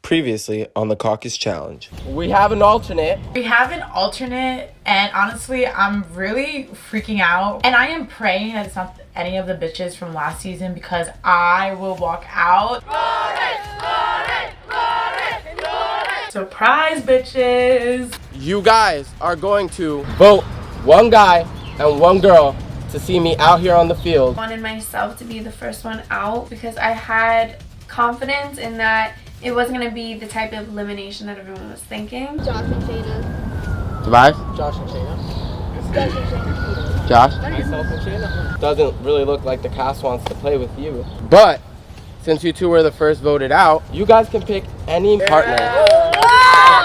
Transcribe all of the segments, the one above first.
Previously on the Caucus Challenge. We have an alternate. And honestly, I'm really freaking out. And I am praying that it's not any of the bitches from last season because I will walk out. Surprise, bitches! You guys are going to vote one guy and one girl to see me out here on the field. I wanted myself to be the first one out because I had confidence in that it wasn't going to be the type of elimination that everyone was thinking. Josh and Shayna. Tobias? Josh and Shayna. Josh? Myself and Shayna. Doesn't really look like the cast wants to play with you. But since you two were the first voted out, you guys can pick any partner.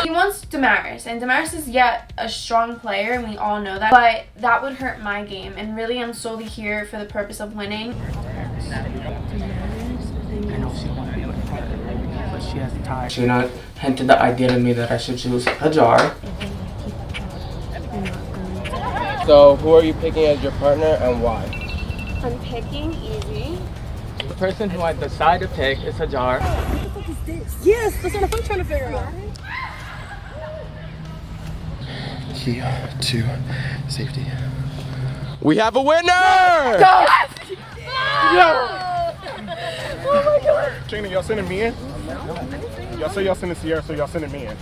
He wants Damaris, and Damaris is yet a strong player, and we all know that. But that would hurt my game, and really I'm solely here for the purpose of winning. She has the tie. Shayna hinted the idea to me that I should choose Hajar. So who are you picking as your partner and why? I'm picking Easy. The person who I decide to pick is Hajar. What the fuck is this? Yes, that's what I'm trying to figure out. Key to safety. We have a winner! Yes! Oh my god. Shayna, y'all sending me in? Y'all say y'all sending Sierra, so y'all sending me in.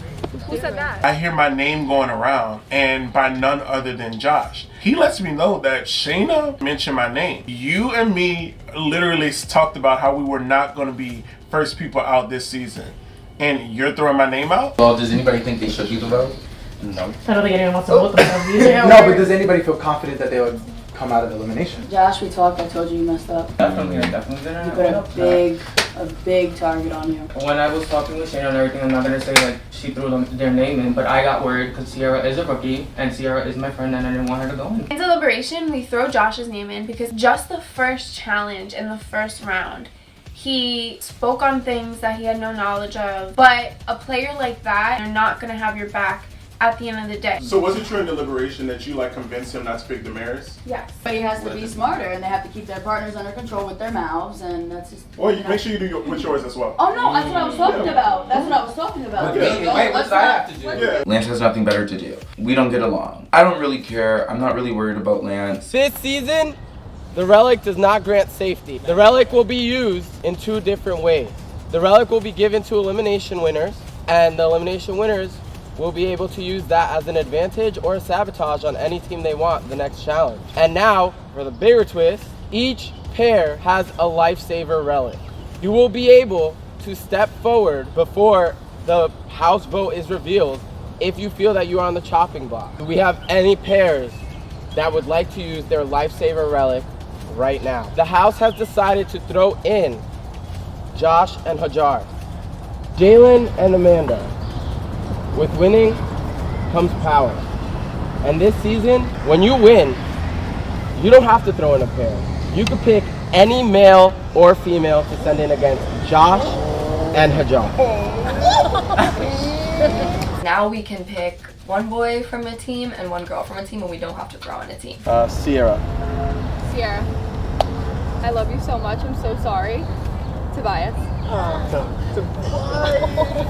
Who said that? I hear my name going around, and by none other than Josh. He lets me know that Shayna mentioned my name. You and me literally talked about how we were not going to be first people out this season. And you're throwing my name out? Well, does anybody think they should be the vote? No. I don't think anyone wants to vote themselves either. No, but does anybody feel confident that they would come out of elimination? Josh, we talked. I told you you messed up. Definitely, I definitely didn't. You put a big target on you. When I was talking with Shayna and everything, I'm not gonna say like she threw their name in, but I got worried because Sierra is a rookie and Sierra is my friend and I didn't want her to go in. In deliberation, we throw Josh's name in because just the first challenge in the first round, he spoke on things that he had no knowledge of. But a player like that, they're not gonna have your back at the end of the day. So was it true in deliberation that you convinced him not to pick Damaris? Yes. But he has to be smarter, and they have to keep their partners under control with their mouths, and that's just. Well, you make sure you do with yours as well. Oh no, that's what I was talking about. That's what I was talking about. Wait, what did I have to do? Yeah. Lance has nothing better to do. We don't get along. I don't really care. I'm not really worried about Lance. This season, the relic does not grant safety. The relic will be used in two different ways. The relic will be given to elimination winners, and the elimination winners will be able to use that as an advantage or a sabotage on any team they want the next challenge. And now, for the bigger twist, each pair has a lifesaver relic. You will be able to step forward before the house vote is revealed if you feel that you are on the chopping block. Do we have any pairs that would like to use their lifesaver relic right now? The house has decided to throw in Josh and Hajar, Jalen and Amanda. With winning comes power. And this season, when you win, you don't have to throw in a pair. You could pick any male or female to send in against Josh and Hajar. Now we can pick one boy from a team and one girl from a team, and we don't have to throw in a team. Sierra. Sierra. I love you so much. I'm so sorry. Tobias.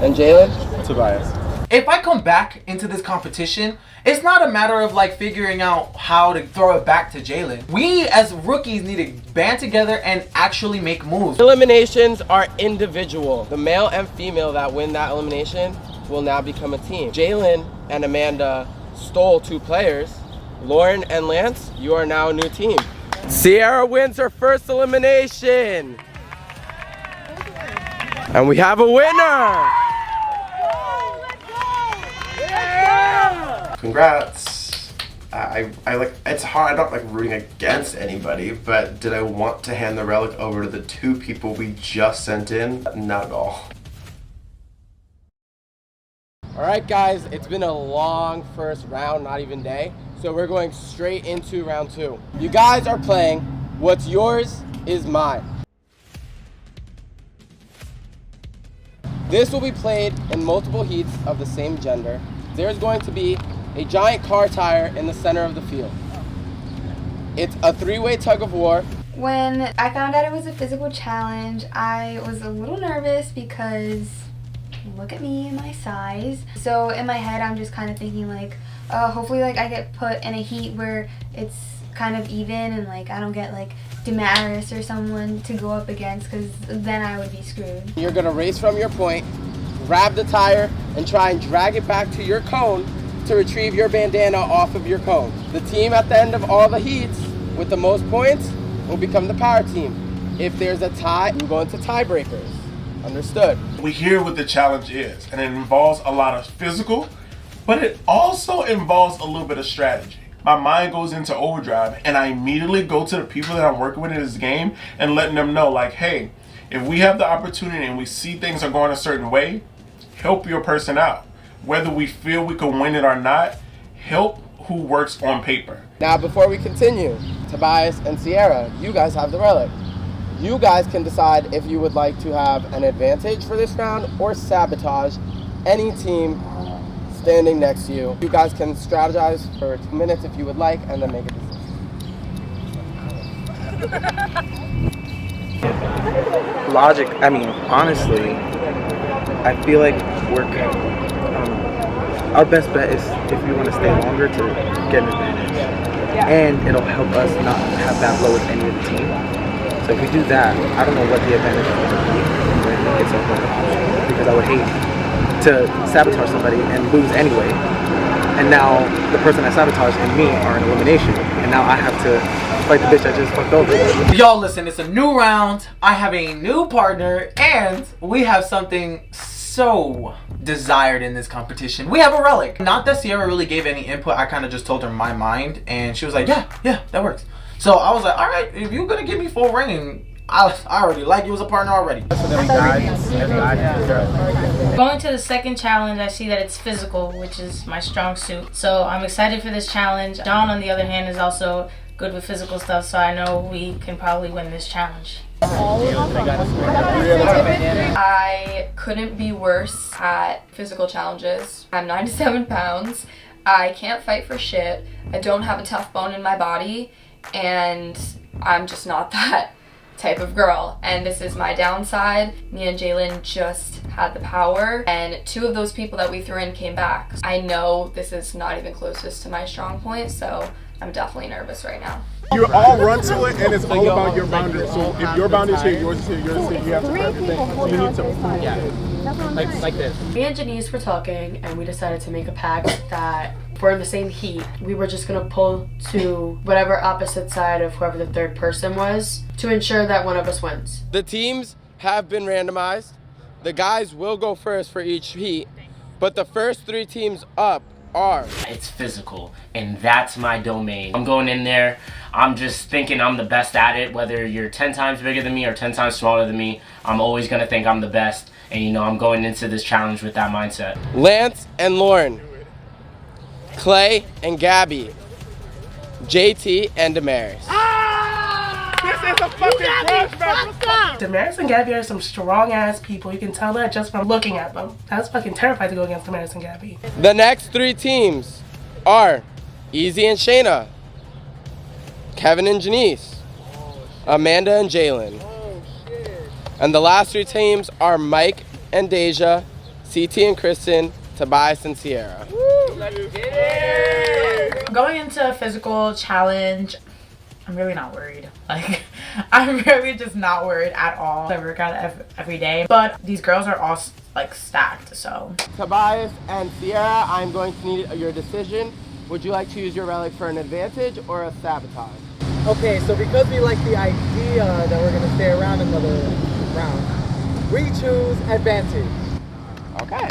And Jalen? Tobias. If I come back into this competition, it's not a matter of figuring out how to throw it back to Jalen. We as rookies need to band together and actually make moves. Eliminations are individual. The male and female that win that elimination will now become a team. Jalen and Amanda stole 2 players. Lauren and Lance, you are now a new team. Sierra wins her first elimination. And we have a winner. Congrats. I it's hard. I'm not rooting against anybody, but did I want to hand the relic over to the 2 people we just sent in? Not at all. All right, guys, it's been a long first round, not even day. So we're going straight into round 2. You guys are playing What's Yours Is Mine. This will be played in multiple heats of the same gender. There's going to be a giant car tire in the center of the field. It's a 3-way tug of war. When I found out it was a physical challenge, I was a little nervous because look at me and my size. So in my head, I'm just kind of thinking like, hopefully like I get put in a heat where it's kind of even and like I don't get like Damaris or someone to go up against, because then I would be screwed. You're gonna race from your point, grab the tire, and try and drag it back to your cone to retrieve your bandana off of your cone. The team at the end of all the heats with the most points will become the power team. If there's a tie, we go into tiebreakers. Understood? We hear what the challenge is, and it involves a lot of physical, but it also involves a little bit of strategy. My mind goes into overdrive, and I immediately go to the people that I'm working with in this game and letting them know, like, hey, if we have the opportunity and we see things are going a certain way, help your person out. Whether we feel we can win it or not, help who works on paper. Now, before we continue, Tobias and Sierra, you guys have the relic. You guys can decide if you would like to have an advantage for this round or sabotage any team standing next to you. You guys can strategize for 2 minutes if you would like, and then make a decision. Logic, I mean, honestly, I feel like our best bet is if we want to stay longer to get an advantage. And it'll help us not have that blow with any of the team. So if we do that, I don't know what the advantage is going to be when it gets over. Because I would hate to sabotage somebody and lose anyway. And now the person I sabotaged and me are in elimination. And now I have to fight the bitch I just fucked over. Y'all listen, it's a new round. I have a new partner, and we have something so desired in this competition. We have a relic. Not that Sierra really gave any input. I kind of just told her my mind, and she was like, yeah, that works. So I was like, all right, if you're gonna give me full reign, I already like you as a partner already. Going to the second challenge, I see that it's physical, which is my strong suit. So I'm excited for this challenge. Dawn, on the other hand, is also good with physical stuff, so I know we can probably win this challenge. I couldn't be worse at physical challenges. I'm 97 pounds. I can't fight for shit. I don't have a tough bone in my body, and I'm just not that type of girl. And this is my downside. Me and Jalen just had the power, and 2 of those people that we threw in came back. I know this is not even closest to my strong point, so I'm definitely nervous right now. You all run to it, and it's all about your boundaries. So if your boundaries here, yours is here, yours is here, you have to grab everything. So you need to, like this. Me and Janice were talking, and we decided to make a pact that if we're in the same heat, we were just gonna pull to whatever opposite side of whoever the third person was to ensure that one of us wins. The teams have been randomized. The guys will go first for each heat, but the first 3 teams up are. It's physical, and that's my domain. I'm going in there, I'm just thinking I'm the best at it. Whether you're 10 times bigger than me or 10 times smaller than me, I'm always gonna think I'm the best. And you know, I'm going into this challenge with that mindset. Lance and Lauren, Clay and Gabby, JT and Damaris. This is a fucking trash match. Damaris and Gabby are some strong ass people. You can tell that just from looking at them. I was fucking terrified to go against Damaris and Gabby. The next 3 teams are Easy and Shayna, Kevin and Janice, Amanda and Jalen. And the last 3 teams are Mike and Deja, CT and Kristen, Tobias and Sierra. Going into a physical challenge, I'm really not worried. Like, I'm really just not worried at all. I work out every day, but these girls are all like stacked, so. Tobias and Sierra, I'm going to need your decision. Would you like to use your relic for an advantage or a sabotage? Okay, so because we like the idea that we're gonna stay around another round, we choose advantage. Okay.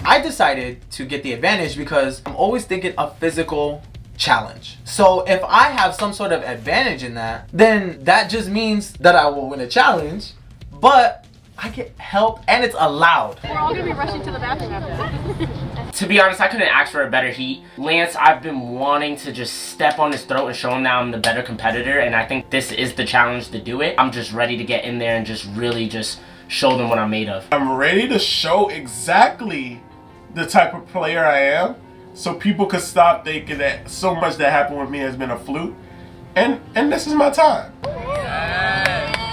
I decided to get the advantage because I'm always thinking a physical challenge. So if I have some sort of advantage in that, then that just means that I will win a challenge, but I get help and it's allowed. We're all gonna be rushing to the bathroom after this. To be honest, I couldn't ask for a better heat. Lance, I've been wanting to just step on his throat and show him that I'm the better competitor, and I think this is the challenge to do it. I'm just ready to get in there and just really just show them what I'm made of. I'm ready to show exactly the type of player I am, so people could stop thinking that so much that happened with me has been a fluke. And this is my time.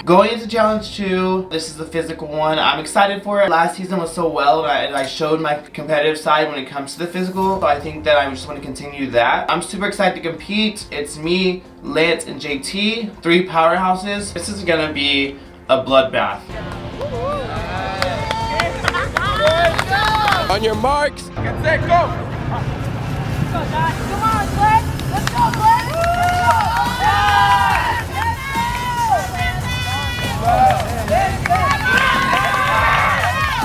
Going into challenge 2, this is the physical one. I'm excited for it. Last season was so well, and I showed my competitive side when it comes to the physical. So I think that I just want to continue that. I'm super excited to compete. It's me, Lance, and JT, 3 powerhouses. This is gonna be a bloodbath. On your marks, get set, go! Come on, Glenn! Let's go, Glenn!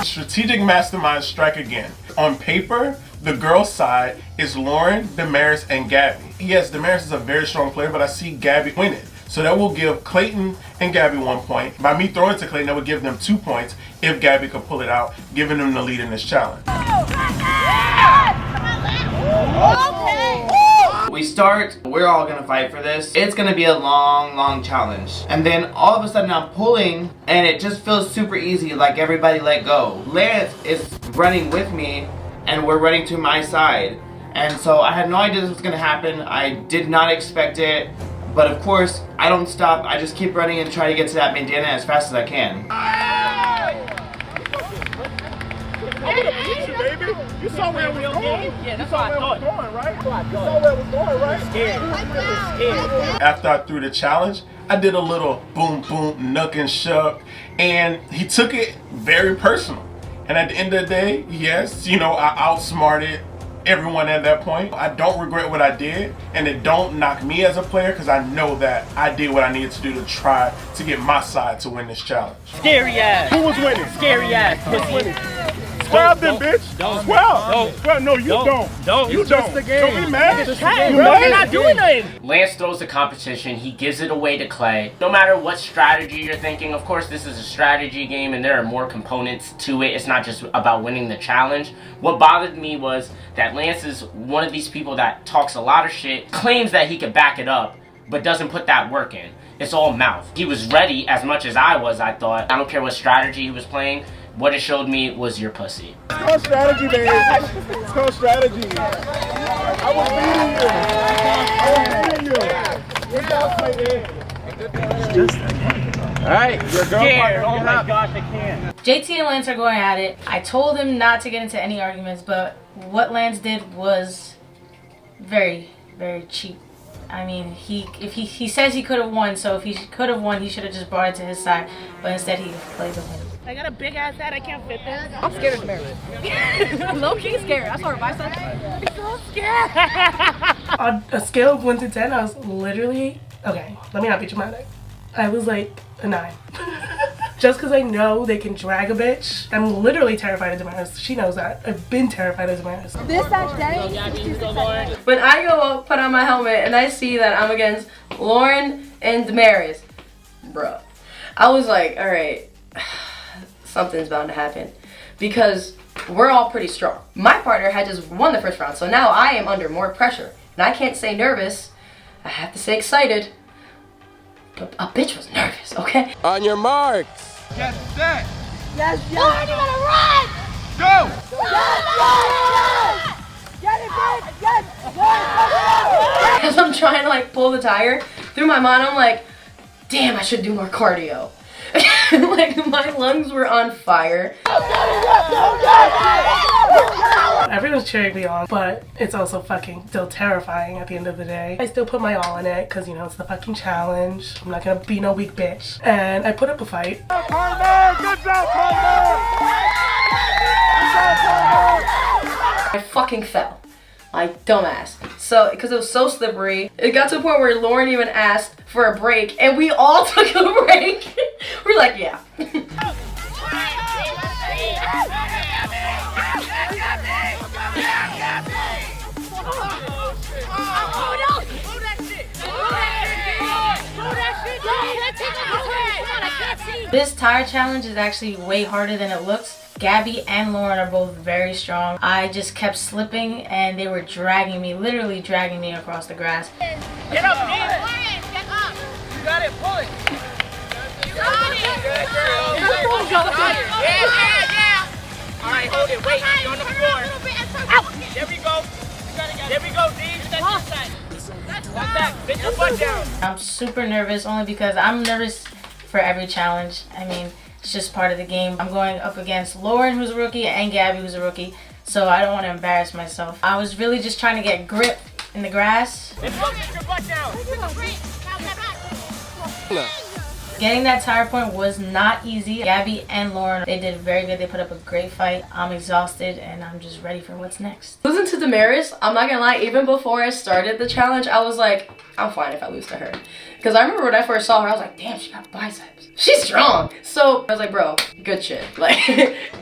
Strategic mastermind strike again. On paper, the girls' side is Lauren, Damaris, and Gabby. Yes, Damaris is a very strong player, but I see Gabby winning. So that will give Clayton and Gabby 1 point. By me throwing it to Clayton, that would give them 2 points if Gabby could pull it out, giving them the lead in this challenge. We start, we're all gonna fight for this. It's gonna be a long challenge. And then all of a sudden I'm pulling and it just feels super easy, like everybody let go. Lance is running with me and we're running to my side. And so I had no idea this was gonna happen. I did not expect it. But of course, I don't stop. I just keep running and try to get to that bandana as fast as I can. Baby, you saw where it was going. Yeah, that's what I thought. You saw where it was going, right? Scared. After I threw the challenge, I did a little boom boom knuck and shove, and he took it very personal. And at the end of the day, yes, you know, I outsmarted everyone at that point. I don't regret what I did, and it don't knock me as a player because I know that I did what I needed to do to try to get my side to win this challenge. Scary ass. Who was winning? Scary ass. Pussy. Squab them, bitch. Squab. Well, no, you don't. You don't. Don't be mad. You're not doing nothing. Lance throws the competition. He gives it away to Clay. No matter what strategy you're thinking, of course, this is a strategy game, and there are more components to it. It's not just about winning the challenge. What bothered me was that Lance is one of these people that talks a lot of shit, claims that he could back it up, but doesn't put that work in. It's all mouth. He was ready as much as I was, I thought. I don't care what strategy he was playing. What it showed me was your pussy. It's called strategy, baby. It's called strategy. I was beating you. Good job, Clayton. Alright, your girl Scared. Oh my gosh, I can't. JT and Lance are going at it. I told him not to get into any arguments, but what Lance did was very, very cheap. I mean, he says he could have won, so if he could have won, he should have just brought it to his side, but instead he played the winner. I got a big ass head. I can't fit this. I'm scared of Damaris. Low key scared. I saw her bicep. I'm so scared. On a scale of 1 to 10, I was literally, okay, let me not be dramatic. I was like a 9. Just because I know they can drag a bitch. I'm literally terrified of Damaris. She knows that. I've been terrified of Damaris. This day, when I go up, put on my helmet, and I see that I'm against Lauren and Damaris, bruh, I was like, alright, something's bound to happen. Because we're all pretty strong. My partner had just won the first round, so now I am under more pressure. And I can't say nervous, I have to say excited. But a bitch was nervous, okay? On your marks. Get set. Yes, Lauren, you gotta run! Go! Yes! Get it, bitch! Yes! As I'm trying to like pull the tire, through my mind I'm like, damn, I should do more cardio. Like my lungs were on fire. Everyone's cheering me on, but it's also fucking still terrifying at the end of the day. I still put my all in it because, you know, it's the fucking challenge. I'm not gonna be no weak bitch. And I put up a fight. Good job, Carter! I fucking fell. My dumbass. So, because it was so slippery, it got to a point where Lauren even asked for a break, and we all took a break. We're like, yeah. This tire challenge is actually way harder than it looks. Gabby and Lauren are both very strong. I just kept slipping and they were dragging me, literally dragging me across the grass. Get up, man! Get up! You got it, pull it! You got it! Good girl! Yeah! Alright, hold it, wait, you're on the floor. Out! There we go! There we go, D! That's your side. Like that, get your butt down! I'm super nervous only because I'm nervous for every challenge. I mean, it's just part of the game. I'm going up against Lauren, who's a rookie, and Gabby, who's a rookie, so I don't want to embarrass myself. I was really just trying to get grip in the grass. Getting that tire point was not easy. Gabby and Lauren, they did very good. They put up a great fight. I'm exhausted and I'm just ready for what's next. Losing to Damaris, I'm not gonna lie, even before I started the challenge, I was like, I'm fine if I lose to her. Because I remember when I first saw her, I was like, damn, she got biceps. She's strong. So I was like, bro, good shit. Like,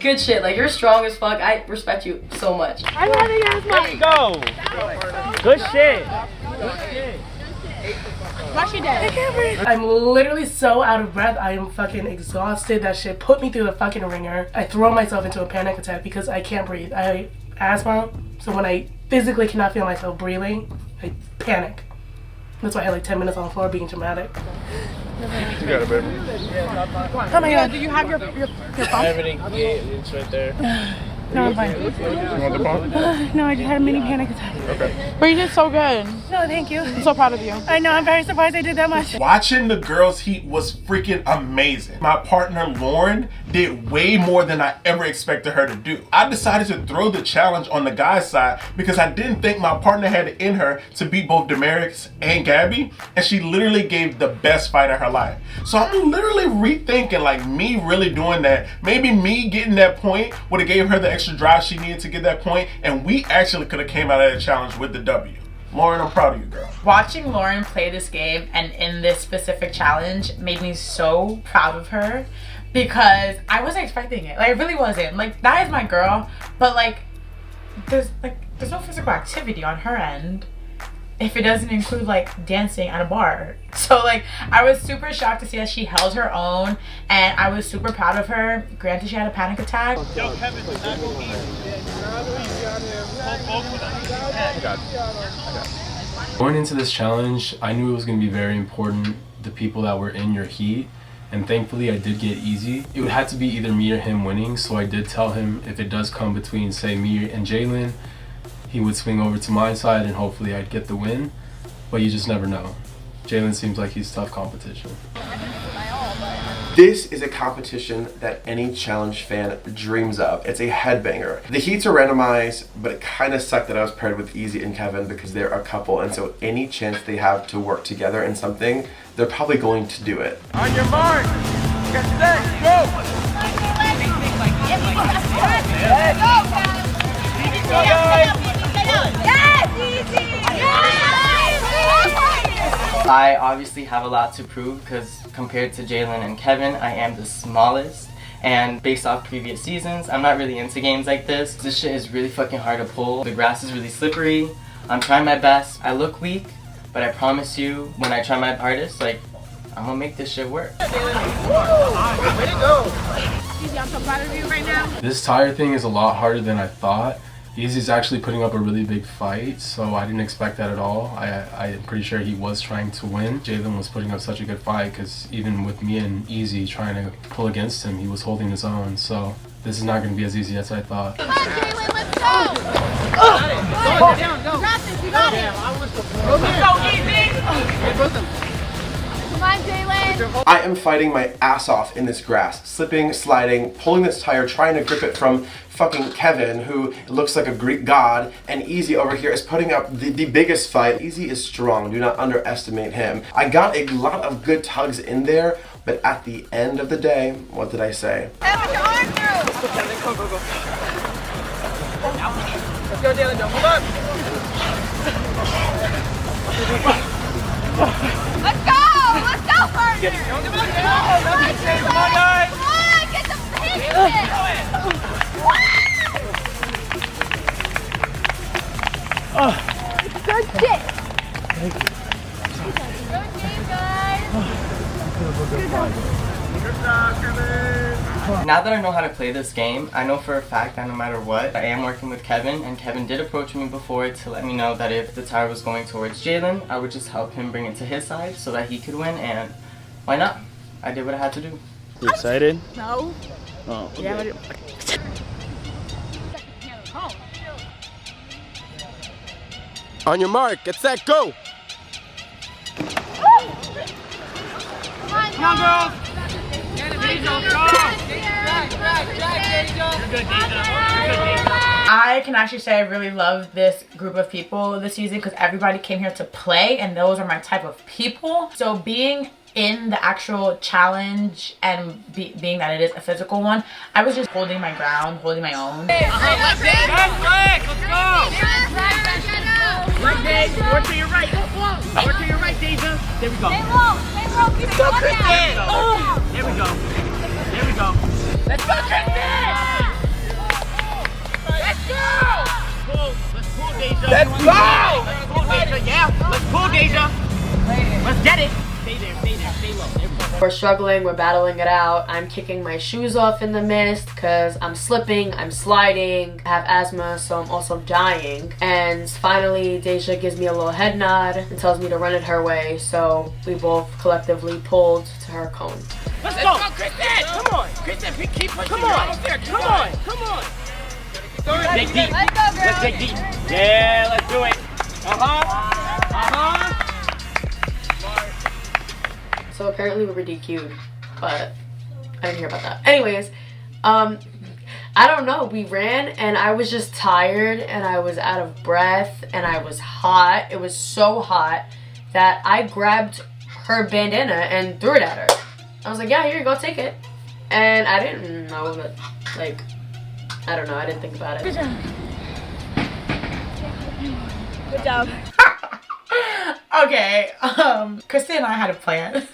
good shit. Like, you're strong as fuck. I respect you so much. I'm having asthma. Go. Good shit. Good shit. Wash your day. I'm literally so out of breath. I am fucking exhausted. That shit put me through the fucking ringer. I throw myself into a panic attack because I can't breathe. I have asthma, so when I physically cannot feel myself breathing, I panic. That's why I had like 10 minutes on the floor being dramatic. You got it, baby. Oh my god. Do you have your phone? I have it it's right there. No, I'm fine. You want the phone? No, I just had a mini panic attack. Okay. But you did so good. No, thank you. I'm so proud of you. I know, I'm very surprised I did that much. Watching the girls' heat was freaking amazing. My partner Lauren did way more than I ever expected her to do. I decided to throw the challenge on the guys' side because I didn't think my partner had it in her to beat both Damaris and Gabby, and she literally gave the best fight of her life. So I'm literally rethinking, like, me really doing that. Maybe me getting that point would have gave her the extra drive she needed to get that point, and we actually could have came out of that challenge with the W. Lauren, I'm proud of you, girl. Watching Lauren play this game and in this specific challenge made me so proud of her because I wasn't expecting it. Like, I really wasn't. Like, that is my girl, but there's no physical activity on her end if it doesn't include like dancing at a bar. So like, I was super shocked to see that she held her own, and I was super proud of her. Granted, she had a panic attack. Yo, Kevin, Going into this challenge, I knew it was going to be very important, the people that were in your heat, and thankfully I did get easy. It had to be either me or him winning, so I did tell him if it does come between, say, me and Jalen, he would swing over to my side and hopefully I'd get the win, but you just never know. Jalen seems like he's tough competition. This is a competition that any challenge fan dreams of. It's a headbanger. The heats are randomized, but it kind of sucked that I was paired with Easy and Kevin because they're a couple, and so any chance they have to work together in something, they're probably going to do it. On your mark. Get set. Go. I obviously have a lot to prove because compared to Jalen and Kevin, I am the smallest. And based off previous seasons, I'm not really into games like this. This shit is really fucking hard to pull. The grass is really slippery. I'm trying my best. I look weak, but I promise you, when I try my hardest, like, I'm gonna make this shit work. Way to go. Easy, I'm so proud of you right now. This tire thing is a lot harder than I thought. Easy's actually putting up a really big fight, so I didn't expect that at all. I'm pretty sure he was trying to win. Jalen was putting up such a good fight because even with me and Easy trying to pull against him, he was holding his own. So this is not going to be as easy as I thought. Come on, Jalen, let's go. Go down, go. You got this, you got it. Let's go, Easy. Come on, Jalen. I am fighting my ass off in this grass, slipping, sliding, pulling this tire, trying to grip it from fucking Kevin, who looks like a Greek god, and Easy over here is putting up the biggest fight. Easy is strong, do not underestimate him. I got a lot of good tugs in there, but at the end of the day, what did I say? Have your arm through. Go, go, go. Let's go, Jalen, don't move up. Let's go! Let's go, partner! Don't give up! Come on, guys! Come on, get the pace of it! Good shit! Thank you. Good team, guys! Good job, Kevin! Now that I know how to play this game, I know for a fact that no matter what, I am working with Kevin, and Kevin did approach me before to let me know that if the tire was going towards Jalen, I would just help him bring it to his side so that he could win, and why not? I did what I had to do. You excited? No. Oh, okay. Yeah, On your mark, get set, go! Come on, girls! I can actually say I really love this group of people this season because everybody came here to play and those are my type of people. So being in the actual challenge and being that it is a physical one, I was just holding my ground, holding my own. Let's go! Right, Dave. More to your right. More to your right, Deja. There we go. Stay low. Stay low. Keep it going. There we go. There we go. Let's go, Kristen! Let's go! Let's pull, Deja. Let's go! Let's pull, Deja. Yeah. Let's pull, Deja. Let's get it. Stay there. Stay there. Stay low. There we go. We're struggling, we're battling it out. I'm kicking my shoes off in the mist because I'm slipping, I'm sliding, I have asthma, so I'm also dying. And finally, Deja gives me a little head nod and tells me to run it her way, so we both collectively pulled to her cone. Let's go, Kristen! Come on! Kristen, keep pushing. Come on! Come on! Come on! Dig deep. Let's dig deep. Yeah, let's do it. So apparently we were DQ'd, but I didn't hear about that. Anyways, I don't know. We ran and I was just tired and I was out of breath and I was hot. It was so hot that I grabbed her bandana and threw it at her. I was like, yeah, here you go, take it. And I didn't know that, like, I don't know. I didn't think about it. Good job. Good job. Okay, Kristen and I had a plan.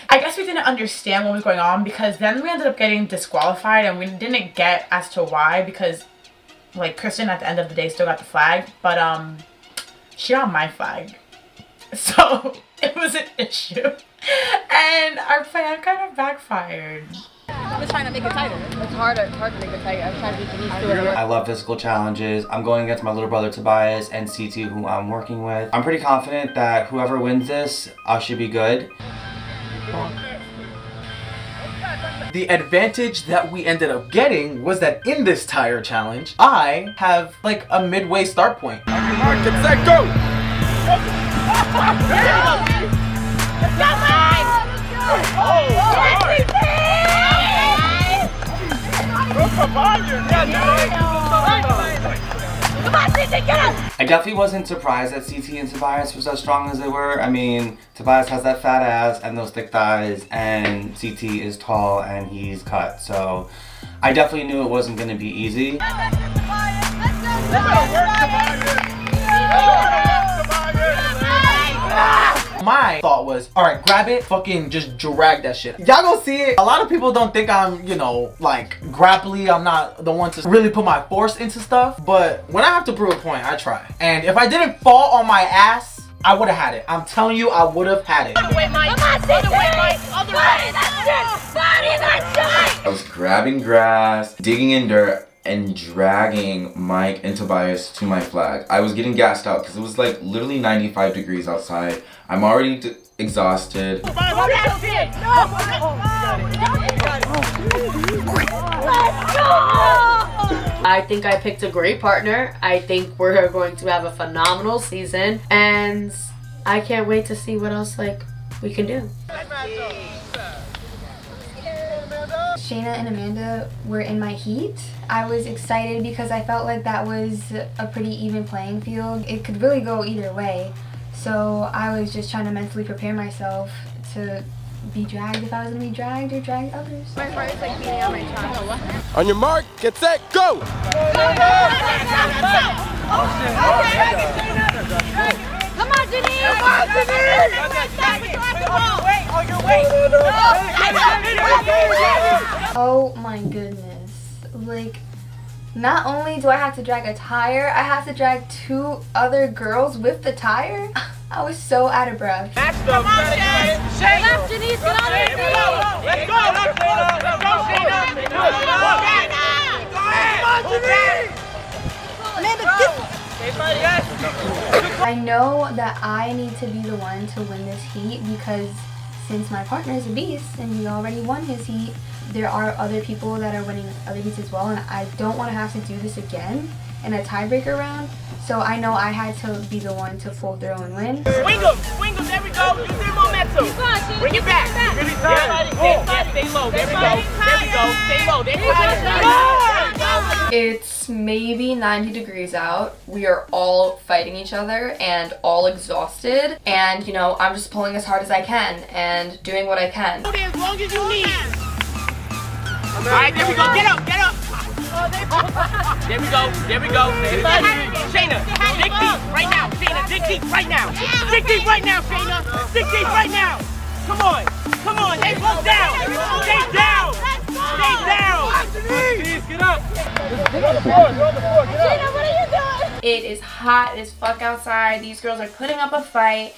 I guess we didn't understand what was going on because then we ended up getting disqualified and we didn't get as to why because like Kristen at the end of the day still got the flag, but she got my flag. So it was an issue. And our plan kind of backfired. I'm just trying to make it tighter. It's hard to make it tight. I'm trying to get used to it. I love physical challenges. I'm going against my little brother Tobias and CT, who I'm working with. I'm pretty confident that whoever wins this, I should be good. The advantage that we ended up getting was that in this tire challenge, I have like a midway start point. Mark, get set, go! I definitely wasn't surprised that CT and Tobias was as strong as they were. I mean, Tobias has that fat ass and those thick thighs, and CT is tall and he's cut. So I definitely knew it wasn't going to be easy. My thought was, alright, grab it, fucking just drag that shit. Y'all gonna see it. A lot of people don't think I'm, you know, like grapply. I'm not the one to really put my force into stuff. But when I have to prove a point, I try. And if I didn't fall on my ass, I would have had it. I'm telling you, I would have had it. Other way, Mike. Other way, Mike. Other way. I was grabbing grass, digging in dirt, and dragging Mike and Tobias to my flag. I was getting gassed out because it was like literally 95 degrees outside. I'm already exhausted. I think I picked a great partner. I think we're going to have a phenomenal season and I can't wait to see what else like we can do. Shayna and Amanda were in my heat. I was excited because I felt like that was a pretty even playing field. It could really go either way. So I was just trying to mentally prepare myself to be dragged if I was going to be dragged or drag others. My heart is like beating on my chest. On your mark, get set, go! Come on, Denise! Come on, Denise! Oh my goodness. Like, not only do I have to drag a tire, I have to drag 2 other girls with the tire. I was so out of breath. Come on, Shayna! Left, Denise, get on your feet! Let's go! Let's go, Shayna! I know that I need to be the one to win this heat because since my partner is a beast and he already won his heat, there are other people that are winning other heats as well, and I don't want to have to do this again in a tiebreaker round. So I know I had to be the one to full throw and win. Swing them, there we go. Use their momentum. Bring it back. Really tight. Yeah, stay low. There we go. Stay low. They're tired. It's maybe 90 degrees out. We are all fighting each other and all exhausted. And, you know, I'm just pulling as hard as I can and doing what I can. As long as you need. Alright, there we go. Get up. There we go. Shayna, dig deep right now. Shayna, dig deep right now. Dig deep right now, Shayna. Dig deep right now. Come on. They both down. Stay down. Please get up. Shayna, what are you doing? It is hot as fuck outside. These girls are putting up a fight.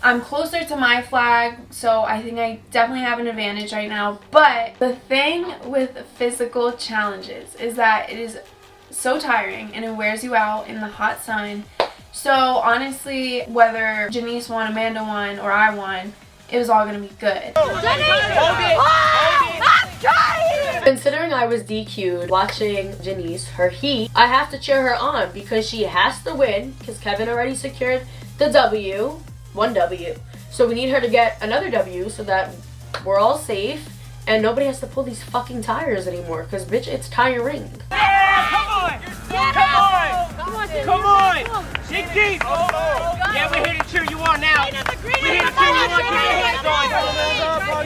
I'm closer to my flag, so I think I definitely have an advantage right now. But the thing with physical challenges is that it is so tiring and it wears you out in the hot sun. So honestly, whether Janice won, Amanda won, or I won, it was all gonna be good. Considering I was DQ'd watching Janice, her heat, I have to cheer her on because she has to win because Kevin already secured the W. 1 W. So we need her to get another W so that we're all safe and nobody has to pull these fucking tires anymore because bitch, it's tiring. Yeah, come on. Dig deep. Yeah, we're here to cheer you on now. We're here to cheer you on. Keep your hands on.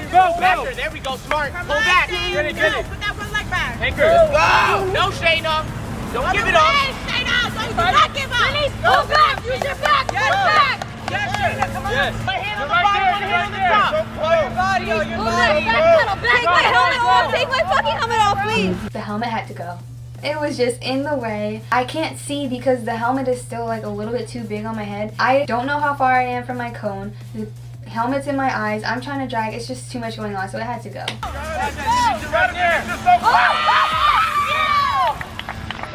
Go. There we go. Smart. Pull back. Get it. Put that one leg back. Anchor. Go. No, Shayna. Don't give it up. Shayna, do not give up. Go back. Use your back. Get back. Yes, Shayna, come on. Yes. One hand on the bottom, one hand on the top. Your body. Take my fucking helmet off, please. The helmet had to go. It was just in the way. I can't see because the helmet is still like a little bit too big on my head. I don't know how far I am from my cone. The helmet's in my eyes. I'm trying to drag. It's just too much going on, so it had to go. Right there.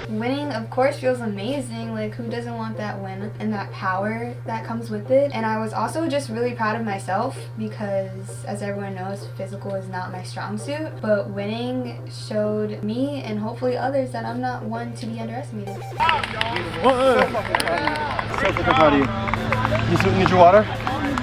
Winning, of course, feels amazing. Like, who doesn't want that win and that power that comes with it? And I was also just really proud of myself because, as everyone knows, physical is not my strong suit. But winning showed me and hopefully others that I'm not one to be underestimated. So party. You need your water?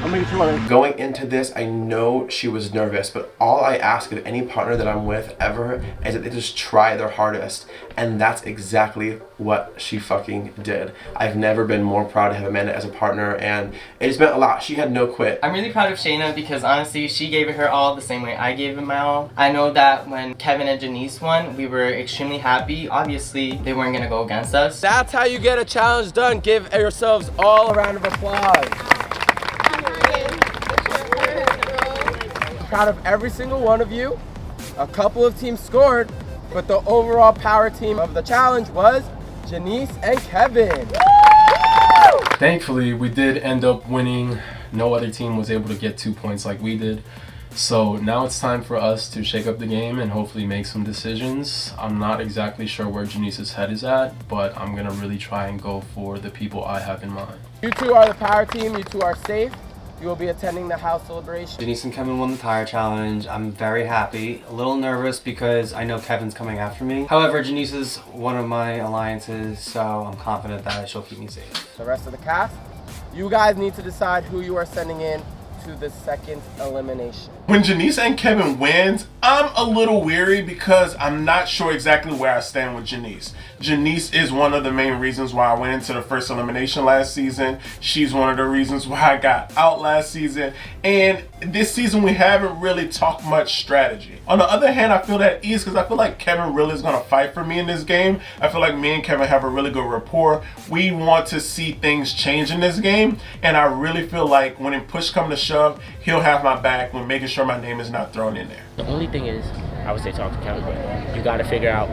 I'll make it your water. Going into this, I know she was nervous, but all I ask of any partner that I'm with ever is that they just try their hardest. And that's exactly what she fucking did. I've never been more proud to have Amanda as a partner, and it just meant a lot. She had no quit. I'm really proud of Shayna because honestly, she gave it her all the same way I gave it my all. I know that when Kevin and Janice won, we were extremely happy. Obviously, they weren't gonna go against us. That's how you get a challenge done. Give yourselves all a round of applause. I'm proud of every single one of you. A couple of teams scored, but the overall power team of the challenge was Janice and Kevin. Thankfully, we did end up winning. No other team was able to get 2 points like we did. So now it's time for us to shake up the game and hopefully make some decisions. I'm not exactly sure where Janice's head is at, but I'm gonna really try and go for the people I have in mind. You two are the power team. You two are safe. You will be attending the house celebration. Janice and Kevin won the tire challenge. I'm very happy. A little nervous because I know Kevin's coming after me. However, Janice is one of my alliances, so I'm confident that she'll keep me safe. The rest of the cast, you guys need to decide who you are sending in to the second elimination. When Janice and Kevin wins, I'm a little weary because I'm not sure exactly where I stand with Janice. Janice is one of the main reasons why I went into the first elimination last season. She's one of the reasons why I got out last season. And this season we haven't really talked much strategy. On the other hand, I feel at ease because I feel like Kevin really is going to fight for me in this game. I feel like me and Kevin have a really good rapport. We want to see things change in this game. And I really feel like when push comes to shove, he'll have my back when making sure my name is not thrown in there. The only thing is, I would say talk to Kevin, but you got to figure out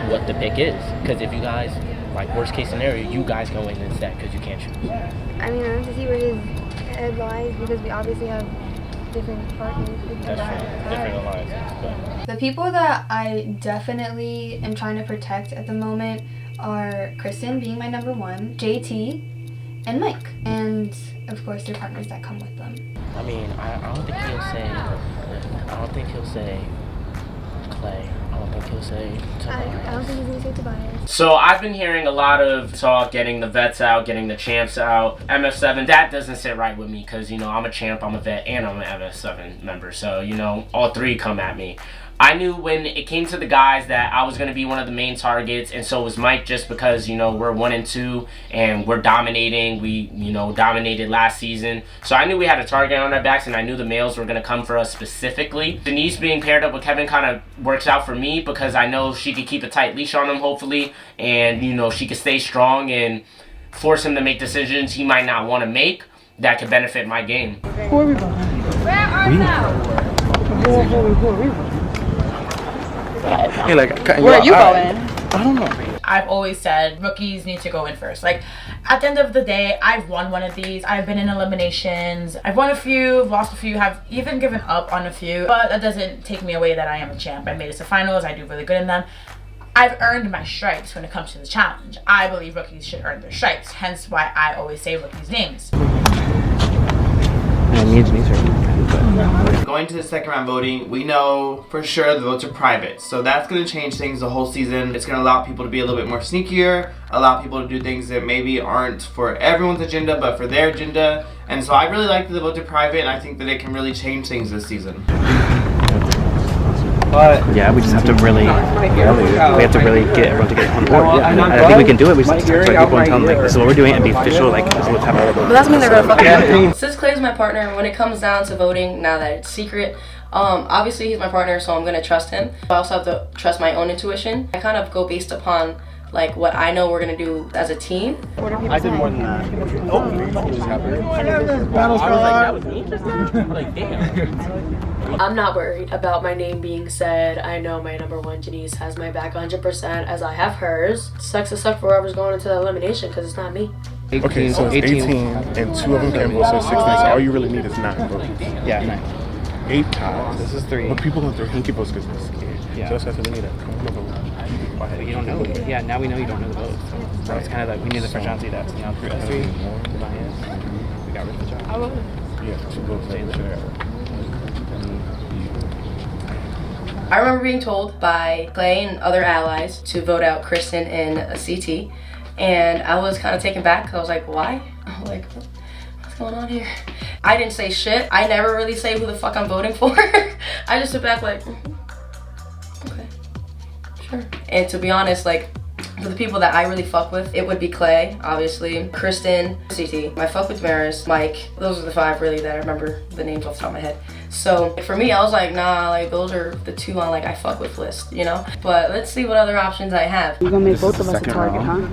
what the pick is. Because if you guys, like worst case scenario, you guys go in instead because you can't shoot. I mean, I have to see where his head lies because we obviously have different partners. Different alliances. The people that I definitely am trying to protect at the moment are Kristen being my number one, JT, and Mike. And of course their partners that come with them. I mean, I don't think he'll say Clay. I don't don't think he'll say Tobias. I don't think he's gonna say Tobias. So I've been hearing a lot of talk, getting the vets out, getting the champs out. MF7, that doesn't sit right with me because, you know, I'm a champ, I'm a vet, and I'm an MF7 member. So, you know, all three come at me. I knew when it came to the guys that I was going to be one of the main targets, and so was Mike, just because, you know, we're 1-2 and we're dominating. We, you know, dominated last season. So I knew we had a target on our backs, and I knew the males were going to come for us specifically. Denise being paired up with Kevin kind of works out for me because I know she could keep a tight leash on him, hopefully, and, you know, she could stay strong and force him to make decisions he might not want to make that could benefit my game. Who are we going? Where are we now? Hey, like, where are you going? I don't know. I've always said rookies need to go in first. Like, at the end of the day, I've won one of these. I've been in eliminations. I've won a few, lost a few, have even given up on a few. But that doesn't take me away that I am a champ. I made it to finals. I do really good in them. I've earned my stripes when it comes to the challenge. I believe rookies should earn their stripes. Hence why I always say rookies' names. Going to the second round voting, we know for sure the votes are private, so that's going to change things the whole season. It's going to allow people to be a little bit more sneakier, allow people to do things that maybe aren't for everyone's agenda but for their agenda, and so I really like that the votes are private, and I think that it can really change things this season. But yeah, we just have to really, we have to really get everyone to get on board. Yeah, I think we can do it. We just have to talk to people and tell them like this is what we're doing and be official. Like this is what's happening. But that's when they're gonna fucking. Since Clay's my partner, when it comes down to voting, now that it's secret, obviously he's my partner, so I'm gonna trust him. I also have to trust my own intuition. I kind of go based upon like what I know we're gonna do as a team. I did more than that. I'm not worried about my name being said. I know my number one, Janice, has my back 100% as I have hers. Sucks to suck for whoever's going into the elimination because it's not me. Okay, so it's 18 and 2 of them can vote, so 16. So all you really need is 9 votes. Yeah, 9. 8 ties. This is 3. But people don't throw hinky votes because they're scared. Yeah. So that's why we need a vote. But you don't know. Yeah, now we know you don't know the votes. So it's kind of like we need the first round to see that. So now 3. We got rid of the job. I will. Yeah, 2 votes. I remember being told by Clay and other allies to vote out Kristen and CT, and I was kind of taken back because I was like, why? I was like, what's going on here? I didn't say shit. I never really say who the fuck I'm voting for. I just sit back like, okay, sure. And to be honest, like, for the people that I really fuck with, it would be Clay, obviously, Kristen, CT. I fuck with Maris, Mike. Those are the 5 really that I remember the names off the top of my head. So for me, I was like, nah, like those are the 2 on like I fuck with list, you know? But let's see what other options I have. You're gonna make both of us a target, huh?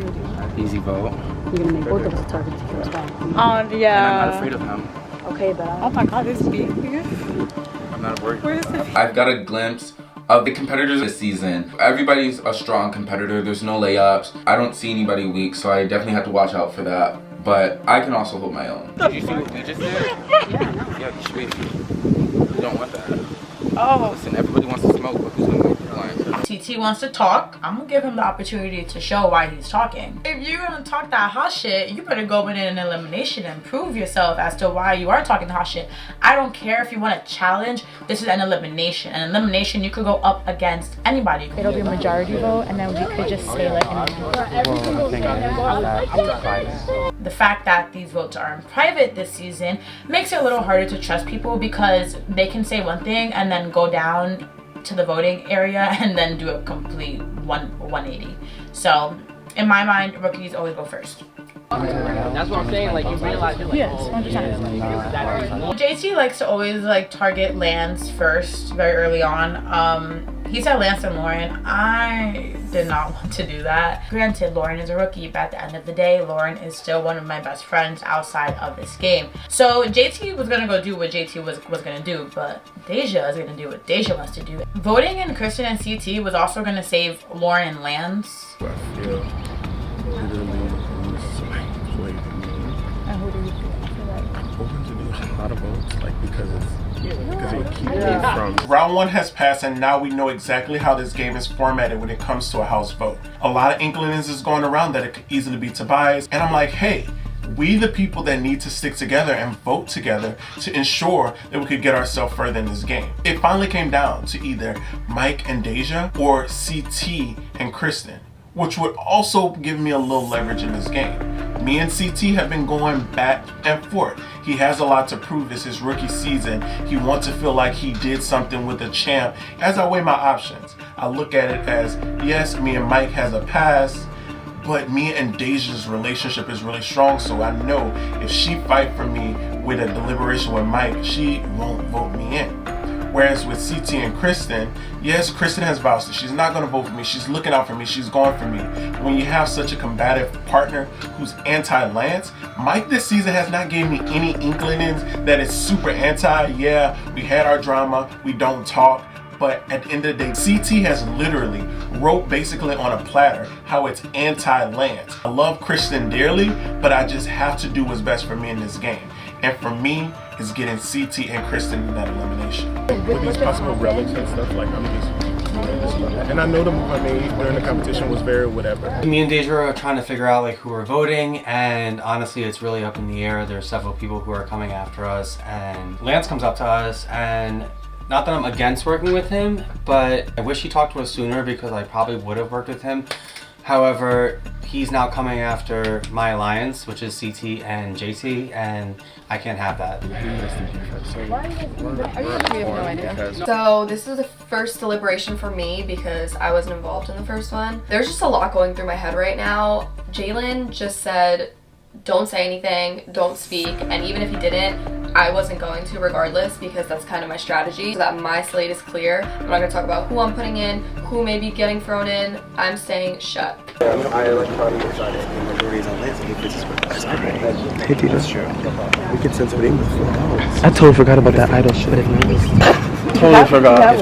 Easy vote. You're gonna make both of us a target to kill us back. And Yeah. I'm not afraid of him. Okay, but oh my god, this is me. I'm not worried. Where is it? I've got a glimpse of the competitors this season. Everybody's a strong competitor. There's no layups. I don't see anybody weak, so I definitely have to watch out for that. But I can also hold my own. Did you see what we just did? Yeah, you should. You don't want that. Oh. Listen, everybody wants to smoke, but who's gonna make the line? TT wants to talk. I'm gonna give him the opportunity to show why he's talking. If you're gonna talk that hot shit, you better go in an elimination and prove yourself as to why you are talking hot shit. I don't care if you want a challenge. This is an elimination. An elimination, you could go up against anybody. It'll be a majority vote, and then we could just say like the fact that these votes are in private this season makes it a little harder to trust people because they can say one thing and then go down to the voting area and then do a complete 180. So in my mind, rookies always go first. That's what I'm saying, like you realize you're like, yes, 100%. JT likes to always like target Lance first very early on. He said Lance and Lauren. I did not want to do that. Granted, Lauren is a rookie, but at the end of the day, Lauren is still one of my best friends outside of this game. So JT was gonna go do what JT was gonna do, but Deja is gonna do what Deja wants to do. Voting in Kristen and CT was also gonna save Lauren and Lance. I feel literally swayed me. And who do you feel like? I'm hoping to do a lot of votes, like because it keeps me from. Round 1 has passed, and now we know exactly how this game is formatted when it comes to a house vote. A lot of inklings is going around that it could easily be Tobias, and I'm like, hey, We the people that need to stick together and vote together to ensure that we could get ourselves further in this game. It finally came down to either Mike and Deja or CT and Kristen, which would also give me a little leverage in this game. Me and CT have been going back and forth. He has a lot to prove. It's his rookie season. He wants to feel like he did something with the champ. As I weigh my options, I look at it as, yes, me and Mike has a past, but me and Deja's relationship is really strong, so I know if she fight for me with a deliberation with Mike, she won't vote me in. Whereas with CT and Kristen, yes, Kristen has vouched that she's not going to vote for me. She's looking out for me. She's going for me. When you have such a combative partner who's anti-Lance, Mike this season has not given me any inklings that is super anti. Yeah, we had our drama. We don't talk. But at the end of the day, CT has literally wrote basically on a platter how it's anti-Lance. I love Kristen dearly, but I just have to do what's best for me in this game. And for me, it's getting CT and Kristen in that elimination. With these possible relics and stuff, like I'm just and I know the move I made during the competition was very whatever. Me and Deja are trying to figure out like who we're voting, and honestly it's really up in the air. There's several people who are coming after us, and Lance comes up to us, and not that I'm against working with him, but I wish he talked to us sooner because I probably would have worked with him. However, he's now coming after my alliance, which is CT and JT, and I can't have that. So this is the first deliberation for me because I wasn't involved in the first one. There's just a lot going through my head right now. Jalen just said, don't say anything, don't speak, and even if he didn't, I wasn't going to regardless because that's kind of my strategy, so that my slate is clear. I'm not going to talk about who I'm putting in, who may be getting thrown in. I'm staying shut. I electronically decided the majority's on Lance. I think this is what hey, dude, that's true. We can sense what English. I totally forgot about that idol shit. Totally forgot.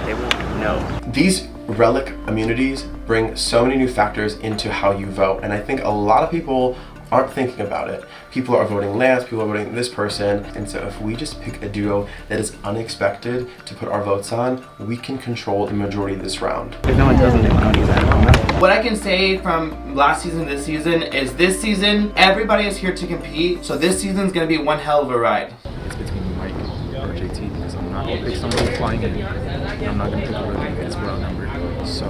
They won't know. These relic immunities bring so many new factors into how you vote, and I think a lot of people aren't thinking about it. People are voting Lance, people are voting this person, and so if we just pick a duo that is unexpected to put our votes on, we can control the majority of this round. If no one doesn't, they won't use that. What I can say from last season, this season, everybody is here to compete, so this season's gonna be one hell of a ride. It's between Mike or JT because I'm not gonna pick somebody flying in. I'm not gonna pick a rookie because we're outnumbered. So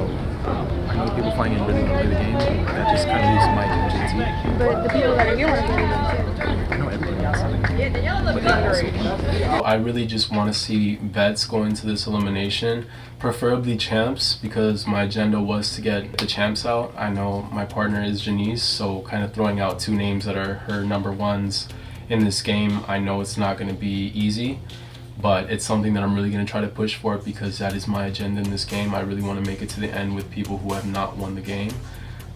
I know people flying in really want to play the game, but that just kind of leaves Mike and JT. But the people that are here want to play the game too. I know everybody wants to, but they also want. I really just want to see vets go into this elimination, preferably champs, because my agenda was to get the champs out. I know my partner is Janice, so kind of throwing out two names that are her number ones in this game, I know it's not going to be easy. But it's something that I'm really going to try to push for because that is my agenda in this game. I really want to make it to the end with people who have not won the game.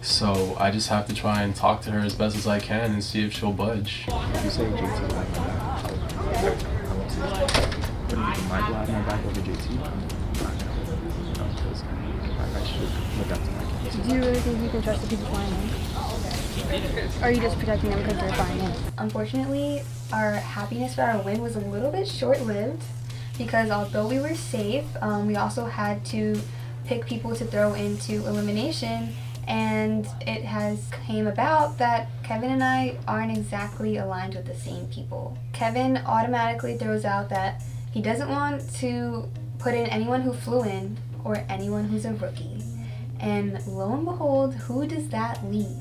So I just have to try and talk to her as best as I can and see if she'll budge. If you say JT like that, I want to put my blood in my back over JT. Because I should look up to my kids. Do you really think you can trust the people flying in? Or are you just protecting them because they're flying in? Unfortunately, our happiness for our win was a little bit short-lived because although we were safe, we also had to pick people to throw into elimination, and it has came about that Kevin and I aren't exactly aligned with the same people. Kevin automatically throws out that he doesn't want to put in anyone who flew in or anyone who's a rookie. And lo and behold, who does that leave?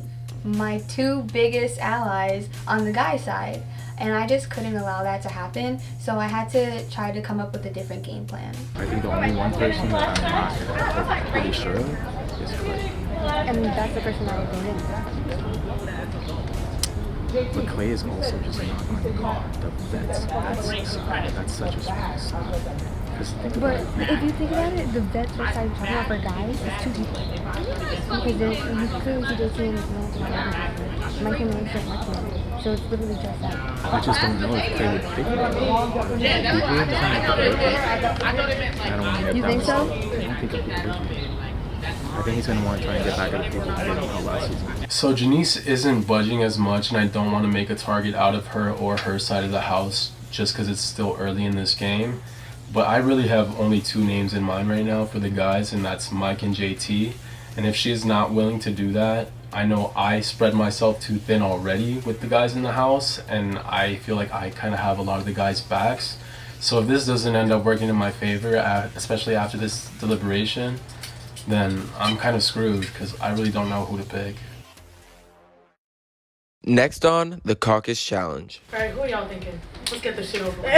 My two biggest allies on the guy side. And I just couldn't allow that to happen, so I had to try to come up with a different game plan. I think the only one person that I'm not pretty sure of is Clay. And that's the person that will go in. But Clay is also just not on the vets. That's such a strong side. But if you think about it, the vets we're talking about for guys is two people. Because there's, you clearly see JT and Lance and Mike and Lance don't work together. So it's literally just that. I just don't know if they would pick it. I don't want to make You that think so? mistake. I don't think it would. I think he's going to want to try and get back at the people who didn't know last season. So Janice isn't budging as much, and I don't want to make a target out of her or her side of the house just because it's still early in this game. But I really have only two names in mind right now for the guys, and that's Mike and JT. And if she's not willing to do that, I know I spread myself too thin already with the guys in the house, and I feel like I kind of have a lot of the guys' backs. So if this doesn't end up working in my favor, especially after this deliberation, then I'm kind of screwed because I really don't know who to pick. Next on the Caucus Challenge. Alright, who are y'all thinking? Let's get this shit over with.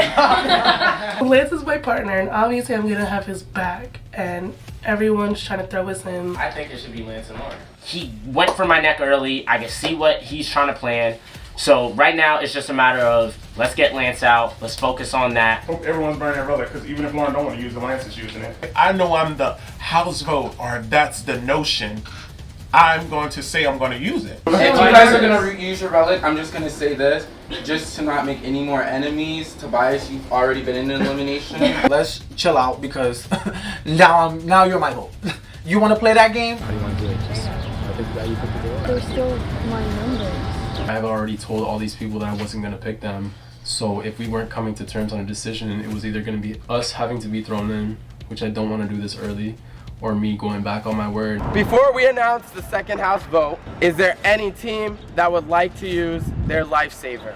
Lance is my partner, and obviously I'm gonna have his back, and everyone's trying to throw us in. I think it should be Lance and Lauren. He went for my neck early. I can see what he's trying to plan. So right now it's just a matter of let's get Lance out. Let's focus on that. Hope everyone's burning their relic, because even if Lauren don't want to use it, Lance is using it. I know I'm the house vote, or that's the notion. I'm going to say I'm going to use it. If you guys are going to use your relic, I'm just going to say this. Just to not make any more enemies, Tobias, you've already been in an elimination. Let's chill out because now you're my vote. You want to play that game? How do you want to do it? Just, I think that you pick the door. They're still my numbers. I've already told all these people that I wasn't going to pick them. So if we weren't coming to terms on a decision, it was either going to be us having to be thrown in, which I don't want to do this early, or me going back on my word. Before we announce the second house vote, is there any team that would like to use their lifesaver?